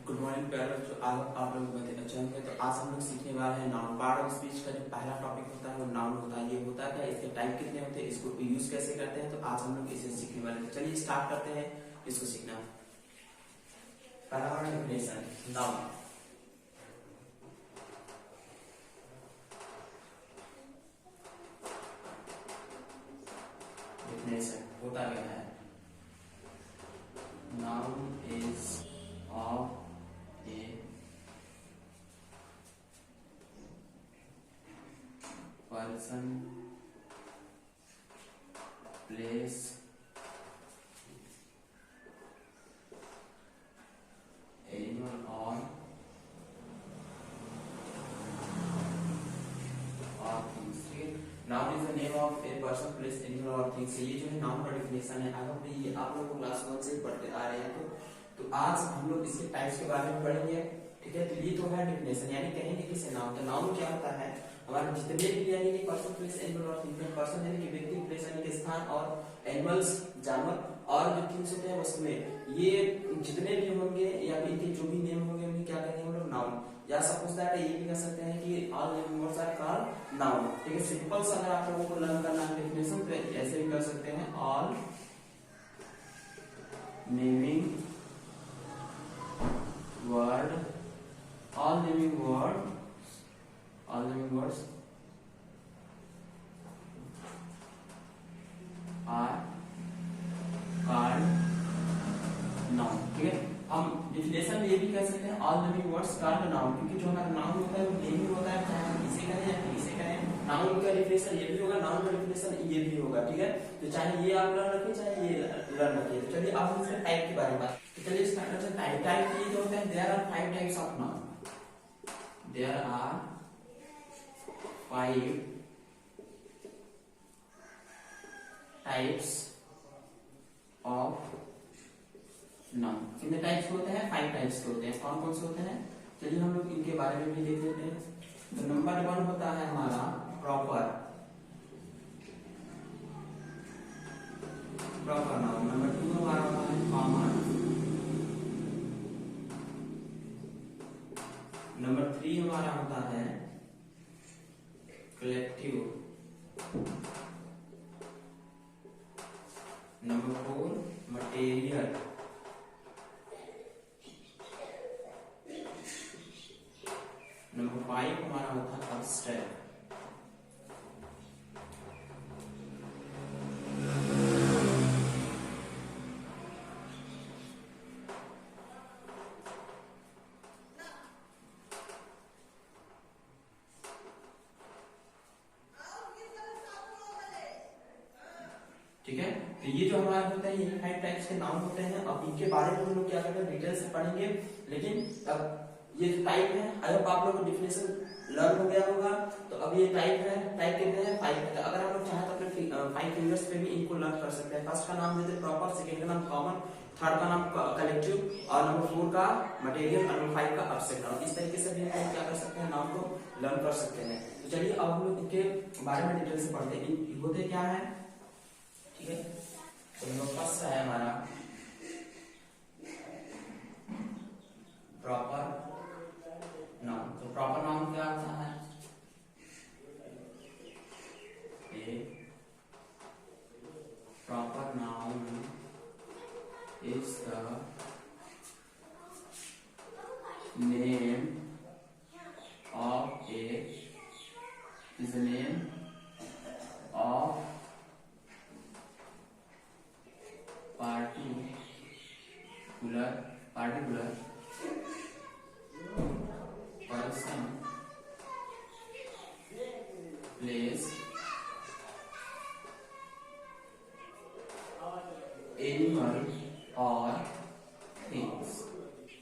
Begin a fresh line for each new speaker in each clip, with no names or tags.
Good morning parents. आप लोग बहुत अच्छे होंगे। तो आज हम लोग सीखने वाले हैं नाउन। पार्ट ऑफ स्पीच का जो पहला टॉपिक होता है वो नाउन होता है। ये होता है क्या, इसके टाइप कितने होते हैं, इसको यूज कैसे करते हैं, तो आज हम लोग इसे सीखने वाले हैं। चलिए स्टार्ट करते हैं इसको सीखना। पहला हमारा डेफिनेशन नाउन। डेफिनेशन होता क्या है, noun is of a person, place, animal or things। ठीक है, noun is the name of a person, place, animal और थिंग्स। ये जो है नाउन का डेफिनेशन है। अगर ये आप लोग क्लास 1 से पढ़ते आ रहे हैं तो आज हम लोग इसके टाइप्स के बारे में पढ़ेंगे। ठीक है, तो ये तो है डेफिनेशन, यानी कहेंगे किसे नाउन। तो नाउन क्या होता है, हमारे जितने भी यानी कि पर्सन, प्लेस, एनिमल और थिंग्स। पर्सन यानी कि व्यक्ति, प्लेस यानी कि स्थान, और एनिमल्स जानवर, और जो थिंग्स होते हैं उसमें ये जितने भी होंगे या फिर इनके जो भी नेम होंगे उन्हें क्या कहेंगे हम लोग नाउन। या सपोज दैट ये भी कह सकते हैं कि all living words are called noun. ठीक है, सिंपल सा अगर आप लोगों को लर्न करना है डेफिनेशन तो ऐसे भी कर सकते हैं, all naming word, all living words are called noun। ठीक है, हम डिफिनेशन में ये भी कह सकते हैं all living words called noun, क्योंकि जो हमारा नाउन होता है वो नेम होता है, चाहे हम इसे करें या इसे करें। नाउन का डिफिनेशन ये भी होगा, नाउन का डिफिनेशन ये भी होगा। ठीक है, तो चाहे ये आप लर्न रखिए चाहे ये लर्न रखिए। तो चलिए अब हम इसके टाइप के बारे में बात। तो चलिए स्टार्ट करते हैं। टाइप ये जो होता है, there are 5 types of noun. There are 5 types of noun। कितने टाइप्स होते हैं, 5 टाइप्स के होते हैं। कौन कौन से होते हैं, चलिए हम लोग इनके बारे में भी देख लेते हैं। तो नंबर 1 होता है हमारा प्रॉपर नाउन। नंबर 2 हमारा होता है कॉमन। नंबर 3 हमारा होता है कलेक्टिव। Number 4 material. नंबर 5 हमारा होता है अब्स्ट्रैक्ट। ठीक है, तो ये जो हमारे होते हैं ये 5 टाइप्स के नाउन होते हैं। अब इनके बारे में हम लोग क्या करते हैं, डिटेल से पढ़ेंगे। लेकिन अब ये जो टाइप है, अगर आप लोगों को डिफिनेशन लर्न हो गया होगा तो अब ये टाइप है, टाइप कितने हैं 5 है। अगर आप लोग चाहें तो अपने 5 फिंगर्स पे भी इनको लर्न कर सकते हैं। फर्स्ट का नाम देते हैं प्रॉपर, सेकंड का नाम कॉमन, थर्ड का नाम कलेक्टिव, और नंबर 4 का मटेरियल, और नंबर 5 का अब्स्ट्रैक्ट। इस तरीके से भी हम क्या कर सकते हैं, नाउन को लर्न कर सकते हैं। तो चलिए अब हम लोग इनके बारे में डिटेल से पढ़ते हैं। होते क्या है, ठीक है, तो फर्स्ट है हमारा प्रॉपर नाउन। तो प्रॉपर नाउन क्या होता है, a proper noun is the name of particular person, place, animal और things।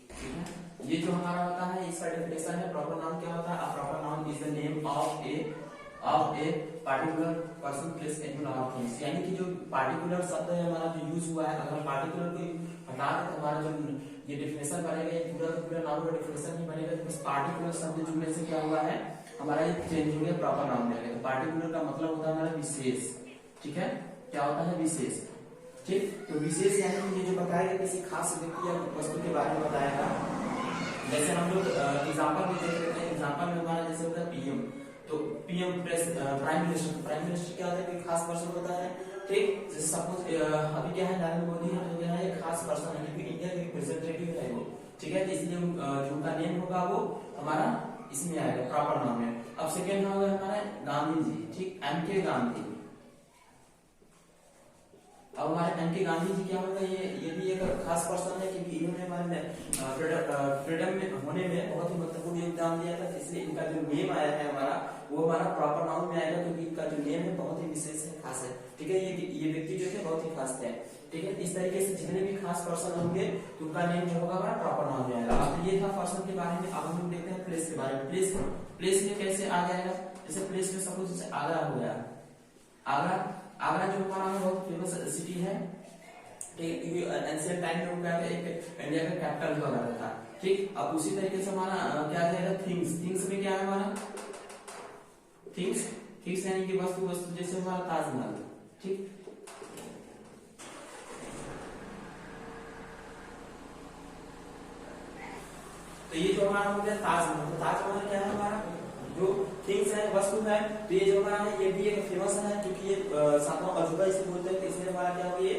ठीक है, ये जो हमारा होता है इसका डेफिनेशन है। प्रॉपर नाउन क्या होता है, a proper noun is the name of a particular person, place, animal और थिंग्स। यानी कि जो पार्टिकुलर शब्द है हमारा जो यूज हुआ है, अगर पार्टिकुलर को हटा दे तो हमारा जो ये डेफिनेशन बनेगा, ये पूरा का पूरा नाउन का डेफिनेशन ही बनेगा। तो बस पार्टिकुलर शब्द जुड़ने से क्या हुआ है, हमारा ये चेंज हो गया, प्रॉपर नाउन में आ गया। तो पार्टिकुलर का मतलब होता है हमारा विशेष। ठीक है, क्या होता है विशेष। ठीक, तो विशेष यानी कि ये जो बताएगा किसी खास व्यक्ति या वस्तु के बारे में बताएगा, जैसे हम लोग एग्जांपल में देख लेते हैं, एग्जांपल में हमारा जैसे होता है पीएम, तो PM prime minister, prime minister क्या होता है, कोई खास पर्सन होता है, ठीक। जैसे सपोज अभी क्या है, नरेंद्र मोदी है, तो क्या है, एक खास पर्सन है क्योंकि इंडिया के रिप्रेजेंटेटिव है वो, ठीक है। तो इसलिए जो उनका नेम होगा वो हमारा इसमें आएगा, प्रॉपर नाम में। अब सेकेंड नाम होगा हमारा गांधी जी, ठीक, एम.के. गांधी। अब हमारे एम.के. गांधी जी क्या होगा, ये भी एक खास पर्सन है क्योंकि इन्होंने हमारे फ्रीडम में होने में बहुत ही महत्वपूर्ण योगदान दिया था, इसलिए इनका जो नेम आया है हमारा, वो हमारा प्रॉपर नाउन में आएगा क्योंकि इनका जो नेम है बहुत ही विशेष है, खास है, ठीक है। ये व्यक्ति जो है बहुत ही खास है, ठीक है। इस तरीके से जितने भी खास पर्सन होंगे तो उनका नेम जो होगा हमारा प्रॉपर नाउन में आएगा। अब ये था पर्सन के बारे में। अब हम देखते हैं प्लेस के बारे में। प्लेस में कैसे आ जाएगा, जैसे प्लेस में सपोज जैसे आगरा हो गया, आगरा जो हमारा बहुत फेमस सिटी है, क्योंकि एंशिएंट टाइम में क्या है, एक इंडिया का कैपिटल हुआ करता था, ठीक। अब उसी तरीके से हमारा क्या आ जाएगा, थिंग्स में क्या है हमारा, थिंग्स यानी कि वस्तु, जैसे हमारा ताजमहल, ठीक। तो ये जो हमारा हो गया ताजमहल, तो ताजमहल क्या है हमारा, जो थिंग्स है, वस्तु है, तो ये जो हमारा है ये भी एक फेमस है क्योंकि ये सातवां अजूबा इसे बोलते हैं, इसलिए हमारा क्या हो, ये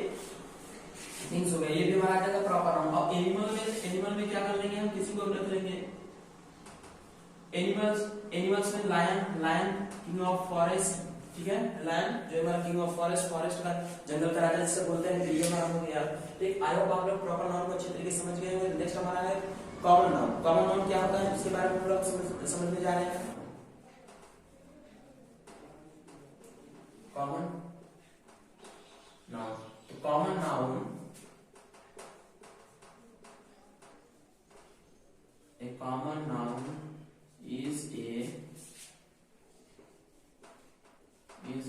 थिंग्स हो गया, ये भी हमारा आ जाएगा प्रॉपर नाउन। अब एनिमल में क्या कर लेंगे हम, किसी को रख लेंगे एनिमल्स में लायन किंग ऑफ फॉरेस्ट, ठीक है। लायन जो हमारा किंग ऑफ फॉरेस्ट का जंगल का राजा जिसे बोलते हैं, ये हमारा हो गया, ठीक। आई होप आप लोग प्रॉपर नाउन को अच्छे तरीके से समझ गए होंगे। नेक्स्ट हमारा है कॉमन नाउन क्या होता है, इसके बारे में हम लोग समझने जा रहे हैं। कॉमन नाउन, तो common noun a common noun is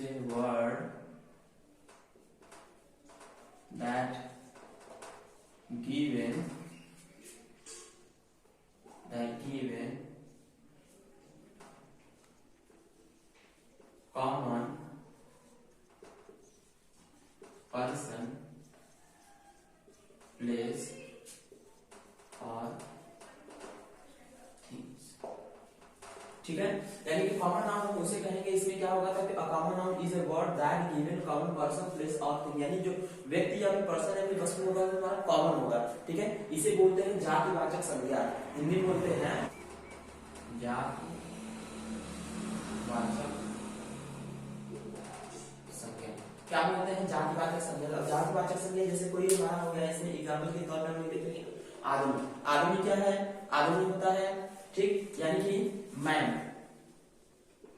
a word that given common person, place or things, ठीक है। यानी कि कॉमन नाउन हम उसे कहेंगे, इसमें क्या होगा था कि a common noun is a word that given common person, place और थिंग, यानी जो व्यक्ति या फिर पर्सन या फिर वस्तु होगा वो हमारा कॉमन होगा, ठीक है। इसे बोलते हैं जातिवाचक संज्ञा, हिंदी में बोलते हैं जातिवाचक संज्ञा। क्या बोलते हैं, जातिवाचक संज्ञा। अब जातिवाचक संज्ञा जैसे कोई हमारा हो गया, इसमें एग्जांपल के तौर पर हम देखेंगे आदमी क्या है, आदमी होता है, ठीक, यानी कि मैन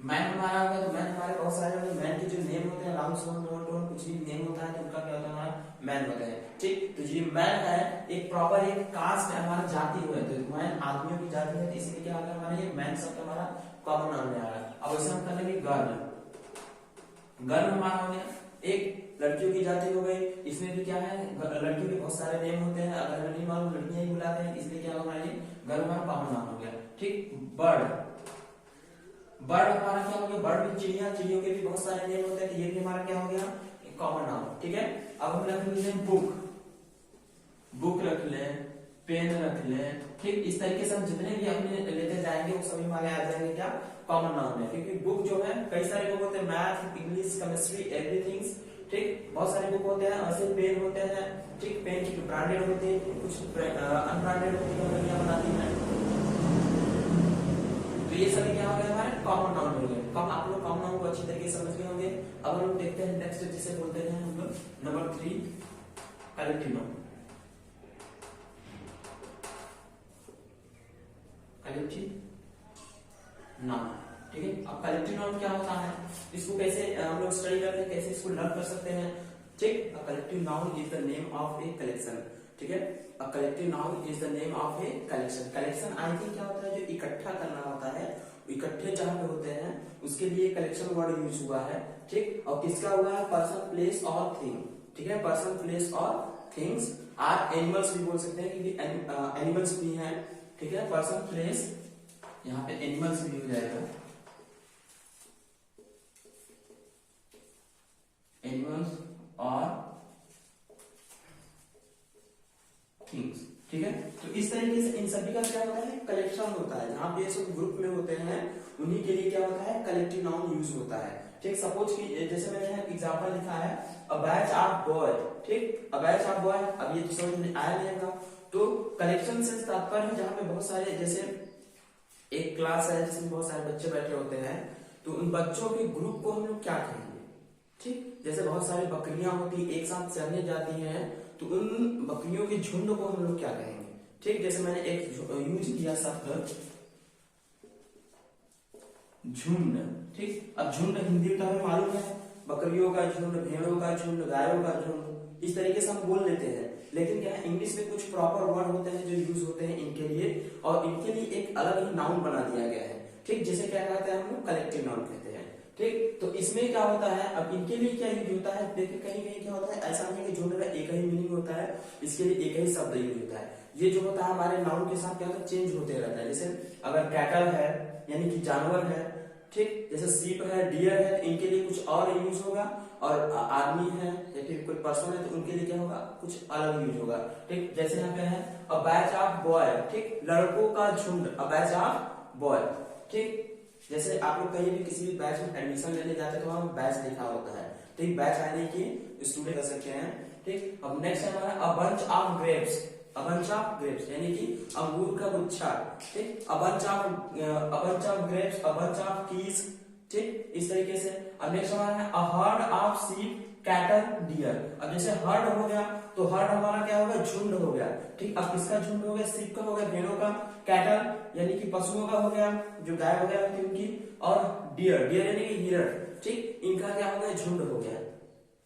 हमारा होगा, तो मैन हमारे बहुत सारे मैन के जो नेम होते हैं, राउंड सोन नोन टोन कुछ भी नेम होता है तो उनका क्या होता है, हमारा मैन होता है, ठीक। तो जो मैन है एक प्रॉपर एक कास्ट है, हमारा जाति हुआ, तो मैन आदमियों की जाति है, तो इसलिए क्या होगा हमारा ये मैन शब्द हमारा कॉमन नाउन में आ रहा है। अब ऐसे हम कर लेंगे गर्ल हमारा हो गया, एक लड़कियों की जाति हो गई, इसमें भी क्या है, लड़कियों के बहुत सारे नेम होते हैं, अगर नहीं मालूम लड़कियां ही बुलाते हैं, इसलिए क्या होगा ये गर्ल हमारा कॉमन नाउन हो गया, ठीक। बर्ड हमारा क्या हो गया, बर्ड भी चिड़ियों के भी बहुत सारे नेम होते हैं, तो ये भी हमारा क्या हो गया, कॉमन नाउन, ठीक है। अब हम रख लेते हैं बुक रख लें, पेन रख लें, ठीक। इस तरीके से हम जितने भी अपने लेते जाएंगे वो सभी हमारे आ जाएंगे क्या, कॉमन नाउन में, क्योंकि बुक जो है कई सारे बुक होते हैं, मैथ, इंग्लिश, केमिस्ट्री, एवरीथिंग, ठीक, बहुत सारे बुक होते हैं। ऐसे पेन होते हैं, ठीक, पेन की ब्रांडेड होते हैं, कुछ अनब्रांडेड होती है, कंपनियां बनाती हैं, तो ये सभी क्या हो गए हमारे कॉमन नाउन हो गए। कब आप लोग कॉमन नाउन को अच्छी तरीके से समझ गए होंगे। अब हम लोग देखते हैं नेक्स्ट, जिसे बोलते हैं हम लोग नंबर 3 कलेक्टिव नाउन। ठीक है। अब कलेक्टिव नाउन क्या होता है, इसको कैसे हम लोग स्टडी करते हैं, कैसे इसको लर्न कर सकते हैं, ठीक। A collective noun is the name of a collection, ठीक है। A collective noun is the name of a collection. Collection I think क्या होता है, जो इकट्ठा करना होता है, इकट्ठे जहां पे होते हैं उसके लिए कलेक्शन वर्ड यूज हुआ है, ठीक। और किसका हुआ है, पर्सन, प्लेस और थिंग, ठीक है। पर्सन, प्लेस और थिंग्स आर एनिमल्स भी बोल सकते हैं क्योंकि एनिमल्स भी हैं, ठीक है। पर्सन, प्लेस, यहाँ पे एनिमल्स भी हो जाएगा, एनिमल्स और थिंग्स, ठीक है। तो इस तरीके से इन सभी का क्या होता है, कलेक्शन होता है। जहाँ पे ये सब ग्रुप में होते हैं उन्हीं के लिए क्या होता है, कलेक्टिव नाउन यूज होता है। ठीक, सपोज कि जैसे मैंने यहाँ एग्जांपल लिखा है अ बैच ऑफ बॉय। ठीक, अ बैच ऑफ बॉय, अब ये तो समझ में आया नहीं होगा। तो कलेक्शन से तात्पर्य है जहाँ पे बहुत सारे, जैसे एक क्लास है जिसमें बहुत सारे बच्चे बैठे होते हैं, तो उन बच्चों के ग्रुप को हम लोग क्या कहेंगे। ठीक, जैसे बहुत सारी बकरियां होती एक साथ चरने जाती हैं, तो उन बकरियों के झुंड को हम लोग क्या कहेंगे। ठीक, जैसे मैंने एक यूज किया शब्द झुंड। ठीक, अब झुंड हिंदी का हमें मालूम है, बकरियों का झुंड, भेड़ों का झुंड, गायों का झुंड, इस तरीके से हम बोल लेते हैं। लेकिन क्या है, इंग्लिश में कुछ प्रॉपर वर्ड होते हैं जो यूज होते हैं इनके लिए, और इनके लिए एक अलग ही नाउन बना दिया गया है। ठीक, जैसे क्या कहते हैं हम लोग, कलेक्टिव नाउन कहते हैं। ठीक, तो इसमें क्या होता है, अब इनके लिए क्या यूज होता है, देखिए कहीं कहीं क्या होता है, ऐसा नहीं है कि झुंड का एक ही मीनिंग होता है, इसके लिए एक ही शब्द यूज होता है। ये जो होता है हमारे नाउन के साथ क्या होता है, चेंज होते रहता है। जैसे अगर कैटल है यानी कि जानवर है, ठीक, जैसे सीप है, डियर है, तो इनके लिए कुछ और यूज होगा, और आदमी है या फिर कोई पर्सन है तो उनके लिए क्या होगा, कुछ अलग यूज होगा। ठीक, जैसे यहाँ पे है अ बैच ऑफ बॉय। ठीक, लड़कों का झुंड, अ बैच ऑफ बॉय। ठीक, जैसे आप लोग कहीं भी किसी भी बैच में एडमिशन लेने जाते हैं तो वहां बैच लिखा होता है। ठीक, बैच आने की स्टूडेंट कर सकते हैं। ठीक, अब नेक्स्ट है हमारा a bunch of grapes. A bunch of grapes यानी कि अंगूर का गुच्छा। ठीक, a bunch of grapes, a bunch of keys. ठीक, इस तरीके से। अब नेक्स्ट हमारा है a herd of sheep, cattle, deer. अब जैसे हर्ड हो गया तो हर्ड हमारा क्या होगा, झुंड हो गया। ठीक, अब किसका झुंड हो गया, शीप का हो गया, भेड़ों का। कैटल यानी कि पशुओं का हो गया, जो गाय वगैरह होती है उनकी। और डियर, डियर यानी कि हिरण। ठीक, इनका क्या हो गया, झुंड हो गया।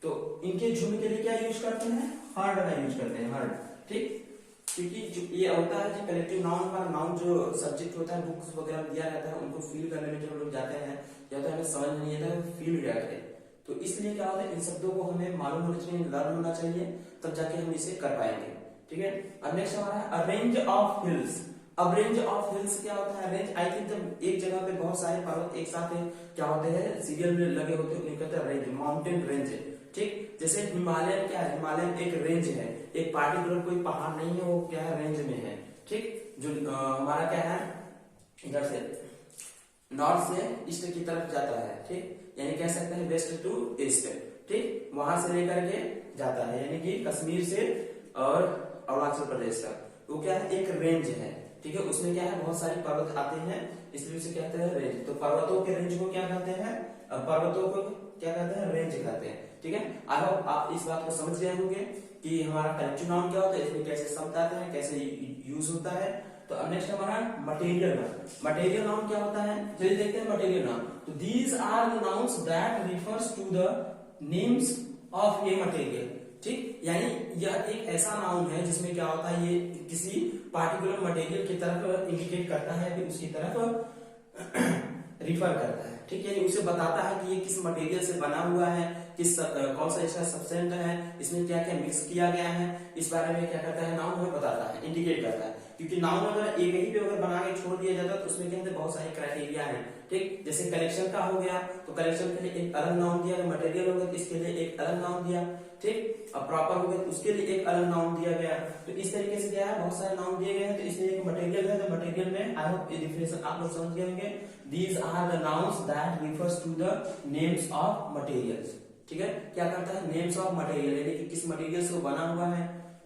तो इनके झुंड के लिए क्या यूज करते हैं, हर्ड का यूज करते हैं, हर्ड। ठीक, क्योंकि जो ये होता है जो कलेक्टिव नाउन का नाउन जो सब्जेक्ट होता है बुक्स वगैरह दिया रहता है, उनको फील करने में जब हम लोग जाते हैं या तो हमें समझ नहीं आता है, फील क्या करें। तो इसलिए क्या होता है, इन शब्दों को हमें मालूम होना चाहिए, लर्न होना चाहिए, तब जाके हम इसे कर पाएंगे। ठीक है, अब नेक्स्ट हमारा है अ रेंज ऑफ हिल्स। अब रेंज ऑफ हिल्स क्या होता है, रेंज आई थिंक जब एक जगह पे बहुत सारे पर्वत एक साथ क्या होते हैं, सीरियल में लगे होते हैं, उन्हें कहते हैं रेंज, माउंटेन रेंज। ठीक, जैसे हिमालय क्या है, हिमालय एक रेंज है, एक पार्टिकुलर कोई पहाड़ नहीं है, वो क्या है, रेंज में है। ठीक, जो हमारा क्या है, इधर से नॉर्थ से ईस्ट की तरफ जाता है। ठीक, यानी कह सकते हैं वेस्ट टू ईस्ट। ठीक, वहां से लेकर के जाता है, यानी कि कश्मीर से और अरुणाचल प्रदेश तक, वो क्या है, एक रेंज है। ठीक है, उसमें क्या है, बहुत सारे पर्वत आते हैं, इसलिए उसे कहते हैं रेंज। तो पर्वतों के रेंज को क्या कहते हैं, पर्वतों को क्या कहते हैं, रेंज कहते हैं। ठीक है, आई होप आप इस बात को समझ गए होंगे कि हमारा कलेक्टिव नाउन क्या होता है, इसमें कैसे शब्द आते हैं, कैसे यूज होता है। तो अब नेक्स्ट हमारा मटेरियल नाउन। मटेरियल नाउन क्या होता है, चलिए देखते हैं मटेरियल नाउन। तो these are the nouns that refers to the names of a material. ठीक, यानी यह एक ऐसा नाउन है जिसमें क्या होता है, ये किसी पार्टिकुलर मटेरियल की तरफ इंडिकेट करता है, फिर उसकी तरफ रिफर करता है। ठीक, यानी उसे बताता है कि ये किस मटेरियल से बना हुआ है, किस कौन सा इसका सब्सटेंट है, इसमें क्या क्या मिक्स किया गया है, इस बारे में क्या करता है, नाउन हमें बताता है, इंडिकेट करता है। क्योंकि नाउन अगर एक ही पे अगर बना के छोड़ दिया जाता तो उसमें क्या है, बहुत सारे क्राइटेरिया है। ठीक, जैसे कलेक्शन का हो गया तो कलेक्शन के लिए एक अलग नाउन दिया, मटेरियल हो गया तो इसके लिए एक अलग नाउन दिया। ठीक, अब प्रॉपर हो गया तो उसके लिए एक अलग नाउन दिया गया। तो इस तरीके से क्या है, बहुत सारे नाउन दिए गए हैं, तो इसमें एक मटेरियल है, तो मटेरियल में आई होप ये डिफिनेशन आप लोग समझ गए होंगे। These are the nouns that refers to the names of materials. ठीक है, क्या करता है, नेम्स ऑफ मटेरियल, यानी कि किस मटेरियल से वो बना हुआ है,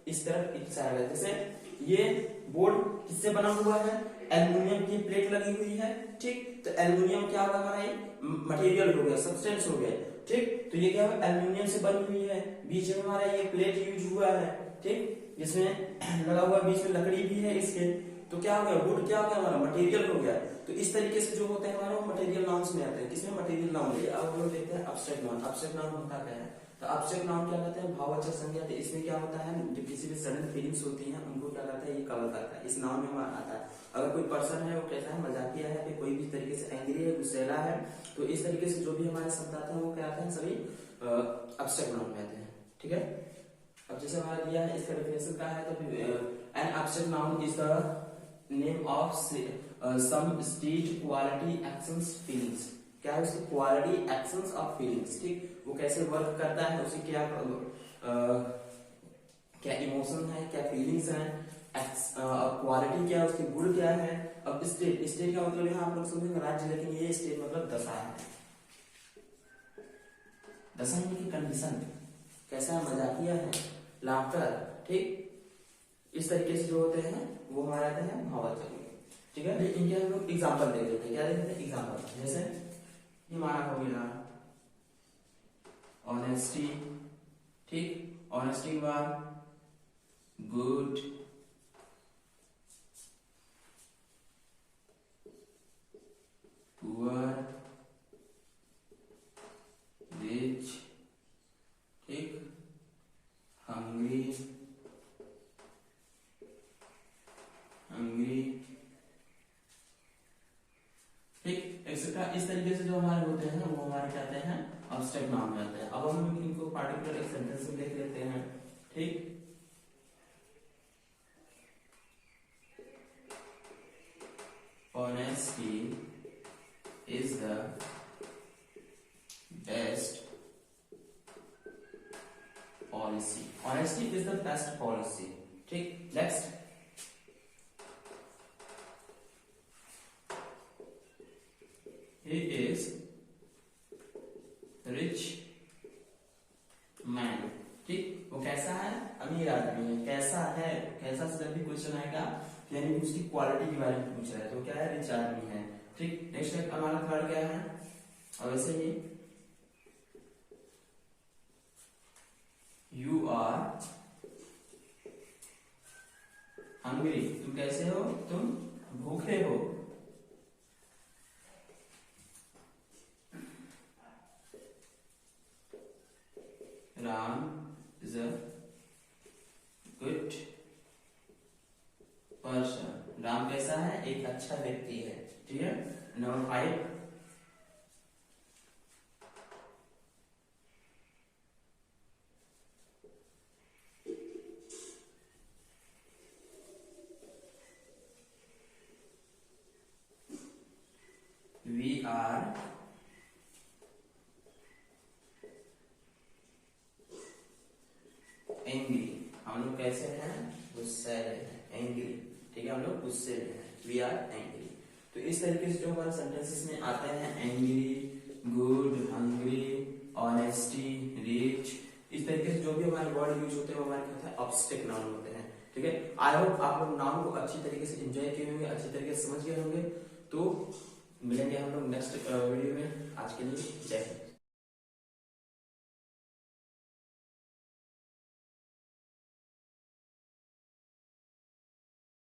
इस तरफ इशारा है। जैसे ये बोर्ड किससे बना हुआ है, एल्युमिनियम की प्लेट लगी हुई है। ठीक, तो एल्युमिनियम क्या होगा हमारा, ये मटेरियल हो गया, सब्सटेंस हो गया। ठीक, तो ये क्या है, एल्युमिनियम से बनी हुई है, बीच में हमारा ये प्लेट यूज हुआ है। ठीक, जिसमें लगा हुआ बीच में लकड़ी भी है इसके, तो क्या हो गया, वुड क्या हो गया, हमारा मटेरियल हो गया। तो इस तरीके से जो होते हैं हमारे वो मटेरियल नाउन्स में आते हैं। किसमें, मटेरियल नाउन में। अब हम लोग देखते हैं एब्स्ट्रैक्ट नाउन। एब्स्ट्रैक्ट नाउन होता क्या है, तो एब्स्ट्रैक्ट नाउन क्या कहते हैं, भाववाचक संज्ञा। तो इसमें क्या होता है, जो किसी भी सडन फीलिंग्स होती हैं उनको क्या करता है, ये कवर करता है, इस नाउन में हमारा आता है। अगर कोई पर्सन है वो कैसा है, मजाकिया है, फिर कोई भी तरीके से एंग्री है, गुस्सैला है, तो इस तरीके से जो भी हमारे शब्द आते हैं वो क्या आते हैं, सभी एब्स्ट्रैक्ट नाउन में आते हैं। ठीक है, अब जैसे हमारा दिया है इसका डेफिनेशन क्या है, तो an abstract noun is the name of some state quality actions feelings. क्या है उसकी क्वालिटी एक्शंस ऑफ फीलिंग्स। ठीक, वो कैसे वर्क करता है, उसे क्या क्या इमोशन है, क्या फीलिंग्स हैं, अब स्टेट, स्टेट का मतलब यहाँ आप लोग समझेंगे राज्य, लेकिन ये स्टेट मतलब दशा है। दशा यानी कि कंडीशन, कैसा है, मजाकिया है, लाफ्टर, ठीक, इस तरीके से जो होते हैं वो हमारे आते हैं भाववाचक में। ठीक है, इनके हम लोग एग्जाम्पल देख लेते हैं। क्या देख लेते हैं? एग्जाम्पल। जैसे ये हमारा हो गया ऑनेस्टी, ठीक, ऑनेस्टी के बाद गुड, पुअर, रिच, ठीक, हंग्री, ठीक, एक्सेट्रा। इस तरीके से जो हमारे होते हैं वो हमारे कहते हैं अब्स्ट्रैक्ट नाउन कहते हैं। अब हम इनको पार्टिकुलर एक सेंटेंस में देख लेते हैं। ठीक, honesty is the best policy. Honesty is the best policy. ठीक, next, he is rich man। ठीक, वो कैसा है? अमीर आदमी है। कैसा है? कैसा से जब भी क्वेश्चन आएगा यानी उसकी क्वालिटी के बारे में पूछ रहा है तो क्या है? रिच आदमी है। ठीक, नेक्स्ट हमारा थर्ड क्या है? और वैसे ही यू आर हंग्री, तुम कैसे हो? तुम भूखे हो। Ram is a good person. Ram कैसा है? एक अच्छा व्यक्ति है। ठीक है, नंबर 5, वी आर एंग्री। हम लोग कैसे हैं? गुस्से हैं, एंग्री। ठीक है, हम लोग गुस्से में हैं, वी आर एंग्री। तो इस तरीके से जो हमारे सेंटेंसेस में आते हैं angry, good, hungry, honesty, rich, इस तरीके से जो भी हमारे वर्ड यूज होते हैं वो हमारे क्या होते हैं? ऑब्स्ट्रैक्ट नाउन होते हैं। ठीक है, आई होप आप लोग नाउन को अच्छी तरीके से एंजॉय किए होंगे, अच्छी तरीके से समझ गए होंगे। तो मिलेंगे हम लोग नेक्स्ट वीडियो में। आज के लिए जय हिंद।